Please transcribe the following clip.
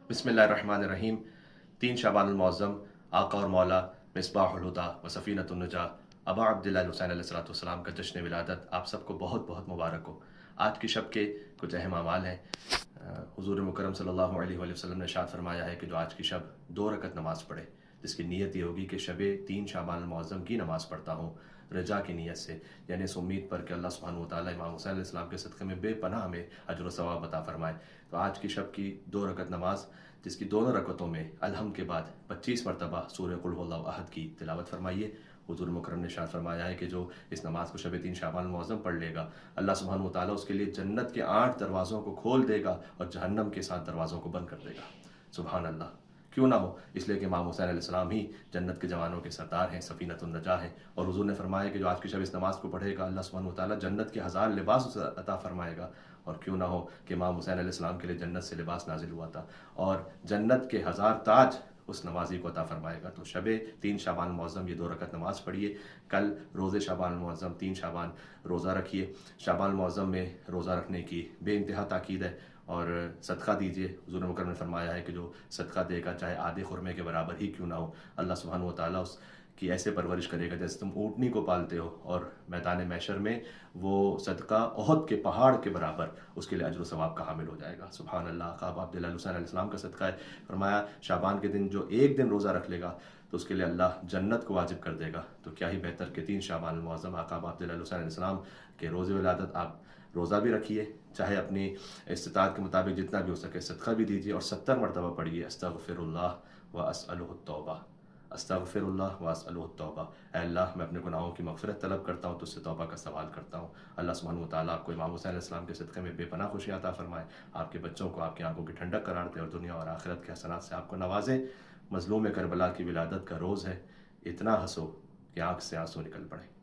बिस्मिल्लाहिर्रहमानिर्रहीम। 3 शाबानुल मुअज़्ज़म आका और मौला मिसबाहुल हुदा व सफ़ीनतुन नजा अबा अब्दिल्लाह हुसैन अलैहिस्सलाम का जश्न विलादत आप सबको बहुत बहुत मुबारक हो। आज की शब के कुछ अहम अमाल हैं। हुज़ूर मुकर्रम सल्लल्लाहु अलैहि वसल्लम ने इरशाद फरमाया है कि जो आज की शब 2 रकत नमाज़ पढ़े, जिसकी नीयत ये होगी कि शब 3 शाबानुल मुअज़्ज़म की नमाज़ पढ़ता हूँ रजा की नीयत से, यानी इस उम्मीद पर कि अल्लाह सुब्हानहू व तआला इमाम हुसैन अलैहिस्सलाम के सदक़े में बेपनाह हमें अजर व सवाब अता फरमाए। तो आज की शब की 2 रकत नमाज, जिसकी दोनों रकतों में अलहम्द के बाद 25 मरतबा सूरह कुल हुवल्लाहु अहद की तिलावत फरमाइए। हुज़ूर मुकर्रम ने इरशाद फरमाया है कि जो इस नमाज को शब 3 शाबान मुअज़्ज़म पढ़ लेगा, अल्लाह सुब्हानहू व तआला उसके लिए जन्नत के 8 दरवाज़ों को खोल देगा और जहन्नम के 7 दरवाज़ों को बंद कर देगा। सुभान अल्लाह। क्यों ना हो, इसलिए कि इमाम हुसैन अलैहिस्सलाम ही जन्नत के जवानों के सरदार हैं, सफ़ीनतुन नजा हैं। और हुज़ूर ने फरमाया कि जो आज की शब इस नमाज को पढ़ेगा, अल्लाह सुब्हानहू व तआला जन्नत के 1000 लिबास उसे अता फरमाएगा। और क्यों ना हो कि इमाम हुसैन अलैहिस्सलाम के लिए जन्नत से लिबास नाजिल हुआ था और जन्नत के 1000 ताज उस नमाजी को अता फरमाएगा। तो शब 3 शाबान मुअज़्ज़म ये 2 रकत नमाज़ पढ़िए। कल रोज़े शाबान मुअज़्ज़म 3 शाबान रोज़ा रखिए। शाबान मुअज़्ज़म में रोज़ा रखने की बेइंतहा ताकीद है और सदका दीजिए। हुज़ूर मुकर्रम ने फरमाया है कि जो सदका देगा चाहे आधे खुरमे के बराबर ही क्यों ना हो, अल्लाह सुब्हानहू व तआला उसकी ऐसे परवरिश करेगा जैसे तुम ऊँटनी को पालते हो, और मैदान महशर में वो सदका ओहद के पहाड़ के बराबर उसके लिए अजर व सवाब का हामिल हो जाएगा। सुभान अल्लाह। आका अब्दुल्लाह हुसैन अलैहिस्सलाम का सदका है। फरमाया शाबान के दिन जो एक दिन रोज़ा रख लेगा तो उसके लिए अल्लाह जन्नत को वाजिब कर देगा। तो क्या ही बेहतर कि 3 शाबान मुअज़्ज़म आका अब्दुल्लाह हुसैन अलैहिस्सलाम के रोज़े विलादत आप रोज़ा भी रखिए, चाहे अपनी इस्तिताअत के मुताबिक जितना भी हो सके सदका भी दीजिए और 70 मरतबा पढ़िए अस्तग़फिरुल्लाह व अस्अलुहु तौबा, अस्तग़फिरुल्लाह व अस्अलुहु तौबा। ऐ अल्लाह, मैं अपने गुनाहों की मग़फ़िरत तलब करता हूँ, तुझसे तौबा का सवाल करता हूँ। अल्लाह सुब्हानहू व तआला आपको इमाम हुसैन अलैहिस्सलाम के सदक़े में बेपनाह खुशियाँ अता फरमाए, आपके बच्चों को आपकी आंखों की ठंडक करार दे और दुनिया और आखिरत के हसनात से आपको नवाज़े। मज़लूम करबला की विलादत का रोज़ है, इतना हंसो कि आँख से आंसू निकल पड़े।